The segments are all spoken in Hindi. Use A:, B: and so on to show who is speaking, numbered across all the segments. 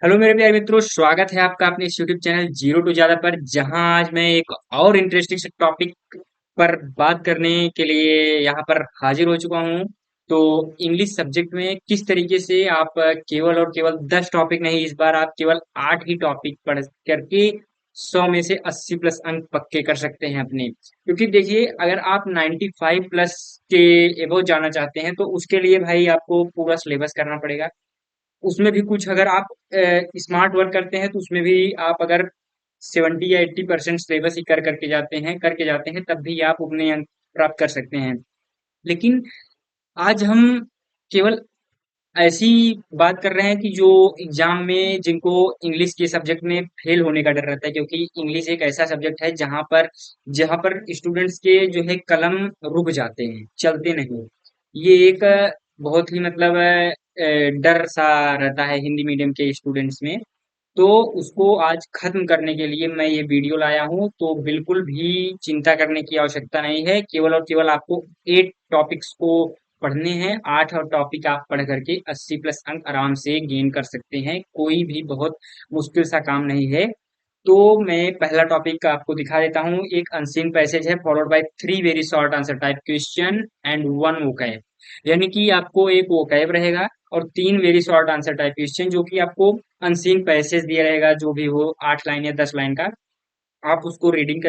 A: हेलो मेरे प्यारे मित्रों, स्वागत है आपका अपने इस यूट्यूब चैनल जीरो टू ज्यादा पर, जहां आज मैं एक और इंटरेस्टिंग से टॉपिक पर बात करने के लिए यहाँ पर हाजिर हो चुका हूँ। तो इंग्लिश सब्जेक्ट में किस तरीके से आप केवल और केवल 10 टॉपिक नहीं, इस बार आप केवल 8 ही टॉपिक पढ़ करके 100 में से 80 प्लस अंक पक्के कर सकते हैं अपने। क्योंकि देखिए, अगर आप 95 प्लस के एबव जाना चाहते हैं तो उसके लिए भाई आपको पूरा सिलेबस करना पड़ेगा। उसमें भी कुछ अगर आप स्मार्ट वर्क करते हैं तो उसमें भी आप अगर 70 या 80% सिलेबस ही करके जाते हैं तब भी आप उतने अंक प्राप्त कर सकते हैं। लेकिन आज हम केवल ऐसी बात कर रहे हैं कि जो एग्जाम में जिनको इंग्लिश के सब्जेक्ट में फेल होने का डर रहता है, क्योंकि इंग्लिश एक ऐसा सब्जेक्ट है जहां पर स्टूडेंट्स के जो है कलम रुक जाते हैं, चलते नहीं। ये एक बहुत ही मतलब डर सा रहता है हिंदी मीडियम के स्टूडेंट्स में। तो उसको आज खत्म करने के लिए मैं ये वीडियो लाया हूँ। तो बिल्कुल भी चिंता करने की आवश्यकता नहीं है, केवल और केवल आपको 8 टॉपिक्स को पढ़ने हैं। 8 और टॉपिक आप पढ़ करके 80 प्लस अंक आराम से गेन कर सकते हैं, कोई भी बहुत मुश्किल सा काम नहीं है। तो मैं पहला टॉपिक आपको दिखा देता हूँ। एक अनसीन पैसेज है followed by 3 very short answer type question and 1 vocab. यानी कि आपको एक वोकैब रहेगा और 3 very short answer type question, जो कि आपको अनसीन पैसेज दिया रहेगा, जो भी हो 8 लाइन या 10 लाइन का। आप उसको रीडिंग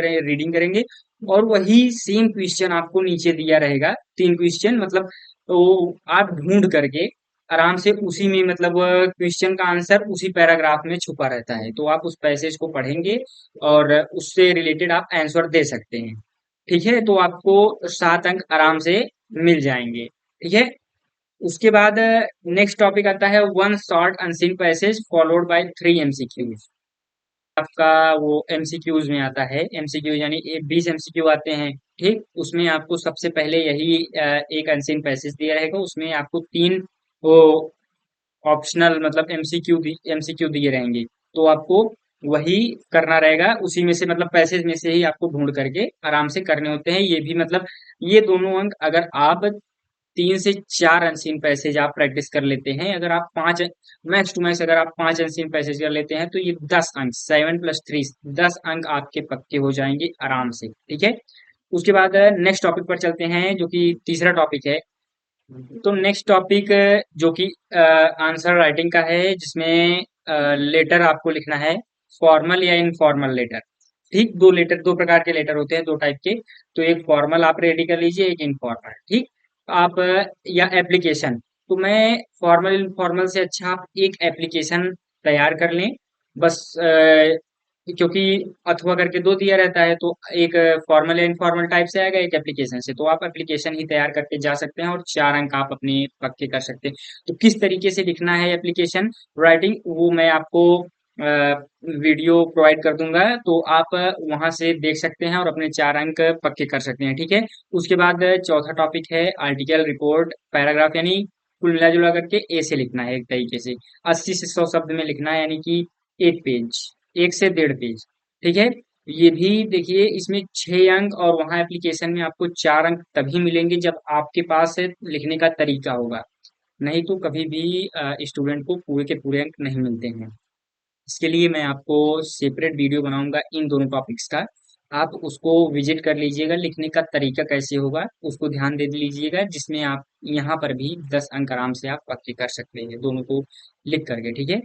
A: करेंगे और वही सेम क्वेश्चन आपको नीचे दिया रहेगा, 3 क्वेश्चन मतलब। तो आप ढूंढ करके आराम से उसी में मतलब क्वेश्चन का आंसर उसी पैराग्राफ में छुपा रहता है, तो आप उस पैसेज को पढ़ेंगे और उससे रिलेटेड आप आंसर दे सकते हैं। ठीक है, तो आपको 7 अंक आराम से मिल जाएंगे। ठीक है। उसके बाद नेक्स्ट टॉपिक आता है one short unseen passage followed by 3 MCQs. आपका वो एमसीक्यूज में आता है, एमसीक्यू यानी 20 एमसीक्यू आते हैं। ठीक, उसमें आपको सबसे पहले यही एक अनसीन पैसेज दिया रहेगा, उसमें आपको 3 वो ऑप्शनल मतलब एमसीक्यू दिए रहेंगे। तो आपको वही करना रहेगा, उसी में से मतलब पैसेज में से ही आपको ढूंढ करके आराम से करने होते हैं। ये भी मतलब ये दोनों अंक अगर आप 3 से 4 अनसीन पैसेज आप प्रैक्टिस कर लेते हैं, अगर आप 5 मैक्स टू मैक्स अगर आप 5 अनसीन पैसेज कर लेते हैं तो ये 10 अंक, 7 + 3 10 अंक आपके पक्के हो जाएंगे आराम से। ठीक है। उसके बाद नेक्स्ट टॉपिक पर चलते हैं, जो कि तीसरा टॉपिक है। तो नेक्स्ट टॉपिक जो कि आंसर राइटिंग का है, जिसमें लेटर आपको लिखना है, फॉर्मल या इनफॉर्मल लेटर। ठीक, दो प्रकार के लेटर होते हैं, 2 टाइप के। तो एक फॉर्मल आप रेडी कर लीजिए, एक इनफॉर्मल। ठीक। आप या एप्लीकेशन। तो मैं फॉर्मल इनफॉर्मल से अच्छा आप एक एप्लीकेशन तैयार कर लें बस। क्योंकि अथवा करके 2 दिया रहता है, तो एक फॉर्मल या इनफॉर्मल टाइप से आएगा, एक एप्लीकेशन से। तो आप एप्लीकेशन ही तैयार करके जा सकते हैं और 4 अंक आप अपने पक्के कर सकते हैं। तो किस तरीके से लिखना है एप्लीकेशन राइटिंग, वो मैं आपको वीडियो प्रोवाइड कर दूंगा, तो आप वहां से देख सकते हैं और अपने 4 अंक पक्के कर सकते हैं। ठीक है। उसके बाद चौथा टॉपिक है आर्टिकल, रिपोर्ट, पैराग्राफ, यानी कुल मिला जुला करके ए से लिखना है एक तरीके से। 80 से 100 शब्द में लिखना है, यानी कि 1 पेज, 1 से 1.5 पेज। ठीक है। ये भी देखिए, इसमें 6 अंक और वहां एप्लीकेशन में आपको 4 अंक तभी मिलेंगे जब आपके पास लिखने का तरीका होगा। नहीं तो कभी भी स्टूडेंट को पूरे के पूरे अंक नहीं मिलते हैं। इसके लिए मैं आपको सेपरेट वीडियो बनाऊंगा इन दोनों टॉपिक्स का। आप उसको विजिट कर लीजिएगा, लिखने का तरीका कैसे होगा उसको ध्यान दे लीजिएगा, जिसमें आप यहाँ पर भी 10 अंक आराम से आप पक्के कर सकते हैं दोनों को लिख करके। ठीक है।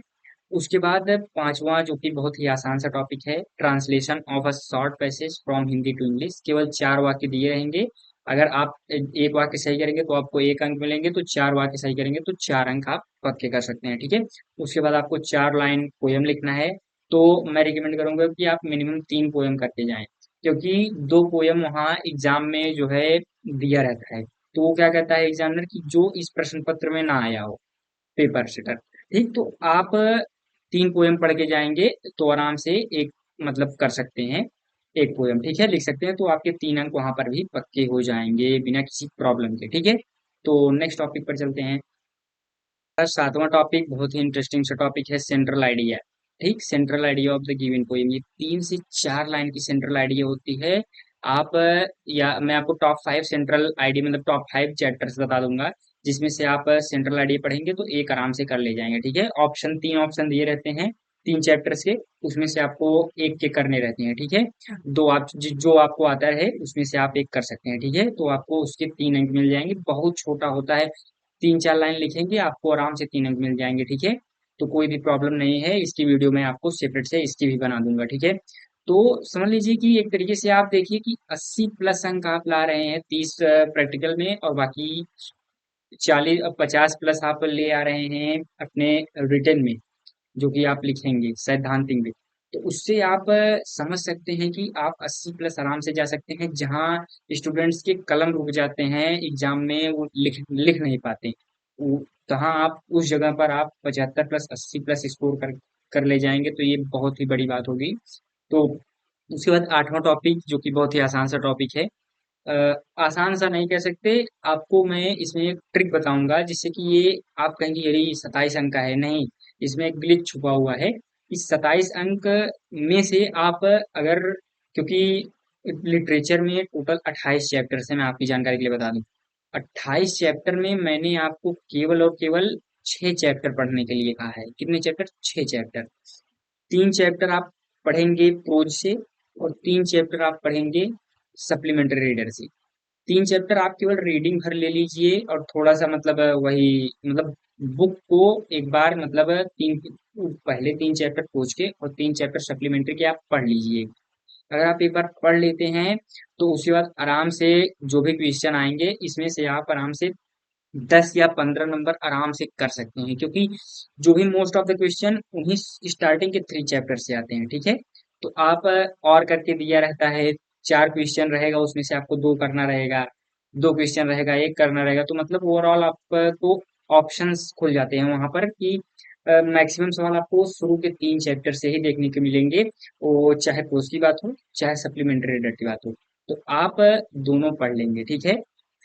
A: उसके बाद पांचवा, जो कि बहुत ही आसान सा टॉपिक है, translation of a short passage from Hindi to English. केवल 4 वाक्य दिए रहेंगे। अगर आप एक वाक्य सही करेंगे तो आपको 1 अंक मिलेंगे, तो 4 वाक्य सही करेंगे तो 4 अंक आप पक्के कर सकते हैं। ठीक है। उसके बाद आपको 4 लाइन पोयम लिखना है। तो मैं रिकमेंड करूंगा कि आप मिनिमम 3 पोयम करके जाएं, क्योंकि 2 पोयम वहाँ एग्जाम में जो है दिया रहता है। तो वो क्या कहता है एग्जामिनर की, जो इस प्रश्न पत्र में ना आया हो, पेपर सेटर। ठीक, तो आप 3 पोयम पढ़ के जाएंगे तो आराम से एक मतलब कर सकते हैं, 1 पोयम ठीक है लिख सकते हैं, तो आपके 3 अंक वहां पर भी पक्के हो जाएंगे बिना किसी प्रॉब्लम के। ठीक है। तो नेक्स्ट टॉपिक पर चलते हैं। 7वां टॉपिक बहुत ही इंटरेस्टिंग सा टॉपिक है, सेंट्रल आइडिया। ठीक, central idea of the given poem. ये 3 से 4 लाइन की सेंट्रल आइडिया होती है। आप या मैं आपको टॉप 5 सेंट्रल आइडिया मतलब टॉप 5 चैप्टर्स बता दूंगा, जिसमें से आप सेंट्रल आईडी पढ़ेंगे तो एक आराम से कर ले जाएंगे। ठीक है, ऑप्शन 3 ऑप्शन दिए रहते हैं 3 चैप्टर्स के, उसमें से आपको एक के करने रहते हैं। ठीक है, दो आप जो आपको आता है उसमें से आप एक कर सकते हैं। ठीक है, तो आपको उसके 3 अंक मिल जाएंगे, बहुत छोटा होता है, 3 4 लाइन लिखेंगे आपको आराम से 3 अंक मिल जाएंगे। ठीक है, तो कोई भी प्रॉब्लम नहीं है, इसकी वीडियो मैं आपको सेपरेट से इसकी भी बना दूंगा। ठीक है, तो समझ लीजिए कि एक तरीके से आप देखिए कि 80 प्लस अंक आप ला रहे हैं 30 प्रैक्टिकल में, और बाकी 50 प्लस आप ले आ रहे हैं अपने रिटर्न में, जो कि आप लिखेंगे सैद्धांतिक में। तो उससे आप समझ सकते हैं कि आप 80 प्लस आराम से जा सकते हैं, जहाँ स्टूडेंट्स के कलम रुक जाते हैं एग्जाम में, वो लिख लिख नहीं पाते, तहाँ आप उस जगह पर आप 75 प्लस 80 प्लस स्कोर कर ले जाएंगे, तो ये बहुत ही बड़ी बात होगी। तो उसके बाद 8वां टॉपिक, जो कि बहुत ही आसान सा टॉपिक है, अ, आसान सा नहीं कह सकते, आपको मैं इसमें एक ट्रिक बताऊंगा जिससे कि ये आप कहेंगे यही 27 अंक का है, नहीं, इसमें एक ग्लिच छुपा हुआ है। इस 27 अंक में से आप अगर, क्योंकि लिटरेचर में टोटल 28 चैप्टर है, मैं आपकी जानकारी के लिए बता दूं, 28 चैप्टर में मैंने आपको केवल और केवल 6 चैप्टर पढ़ने के लिए कहा है। कितने चैप्टर? 6 चैप्टर। 3 चैप्टर आप पढ़ेंगे प्रोज से, और 3 चैप्टर आप पढ़ेंगे सप्लीमेंट्री रीडर से। 3 चैप्टर आप केवल रीडिंग भर ले लीजिए, और थोड़ा सा मतलब वही मतलब बुक को एक बार मतलब पहले 3 चैप्टर खोज के और 3 चैप्टर सप्लीमेंट्री के आप पढ़ लीजिए। अगर आप एक बार पढ़ लेते हैं तो उसके बाद आराम से जो भी क्वेश्चन आएंगे इसमें से आप आराम से 10 या 15 नंबर आराम से कर सकते हैं, क्योंकि जो भी मोस्ट ऑफ द क्वेश्चन उन्हीं स्टार्टिंग के 3 चैप्टर से आते हैं। ठीक है, तो आप और करके दिया रहता है, 4 क्वेश्चन रहेगा उसमें से आपको 2 करना रहेगा, 2 क्वेश्चन रहेगा 1 करना रहेगा, तो मतलब ओवरऑल आपको ऑप्शंस खुल जाते हैं वहां पर कि मैक्सिमम सवाल आपको शुरू के 3 चैप्टर से ही देखने को मिलेंगे, वो चाहे पोस्ट की बात हो चाहे सप्लीमेंट्री रीडर की बात हो, तो आप दोनों पढ़ लेंगे। ठीक है,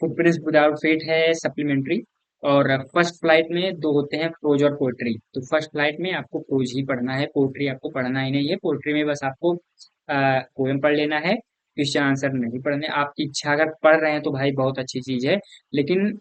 A: फुटप्रिंट्स विदाउट फेट है सप्लीमेंट्री, और फर्स्ट फ्लाइट में 2 होते हैं, प्रोज और पोएट्री। तो फर्स्ट फ्लाइट में आपको प्रोज ही पढ़ना है, पोएट्री आपको पढ़ना ही नहीं है। पोएट्री में बस आपको पोएम पढ़ लेना है, क्वेश्चन आंसर नहीं पढ़ने। आपकी इच्छा, अगर पढ़ रहे हैं तो भाई बहुत अच्छी चीज है, लेकिन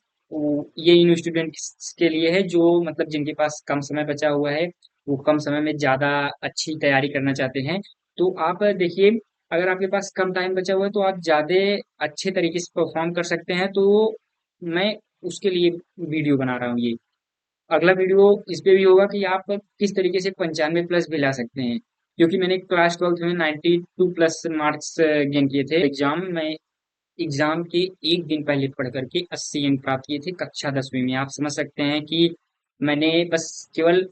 A: ये इन स्टूडेंट्स के लिए है जो मतलब जिनके पास कम समय बचा हुआ है, वो कम समय में ज्यादा अच्छी तैयारी करना चाहते हैं। तो आप देखिए, अगर आपके पास कम टाइम बचा हुआ है तो आप ज्यादा अच्छे तरीके से परफॉर्म कर सकते हैं। तो मैं उसके लिए वीडियो बना रहा हूँ ये। अगला वीडियो इस पे भी होगा कि आप किस तरीके से 95 प्लस भी ला सकते हैं, क्योंकि मैंने क्लास 12th में 92 प्लस मार्क्स गेन किए थे एग्जाम में। एग्जाम के एक दिन पहले पढ़ करके 80 अंक प्राप्त किए थे कक्षा 10वीं में। आप समझ सकते हैं कि मैंने बस केवल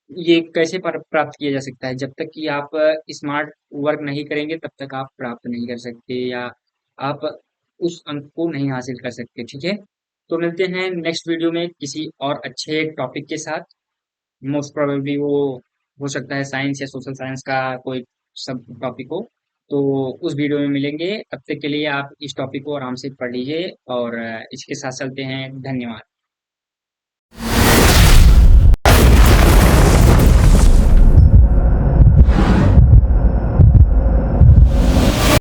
A: ये कैसे प्राप्त किया जा सकता है, जब तक कि आप स्मार्ट वर्क नहीं करेंगे तब तक आप प्राप्त नहीं कर सकते, या आप उस अंक को नहीं हासिल कर सकते। ठीक है, तो मिलते हैं नेक्स्ट वीडियो में किसी और अच्छे टॉपिक के साथ। मोस्ट प्रोबेबली वो हो सकता है साइंस या सोशल साइंस का कोई सब टॉपिक हो, तो उस वीडियो में मिलेंगे। तब तक के लिए आप इस टॉपिक को आराम से पढ़ लीजिए, और इसके साथ चलते हैं। धन्यवाद।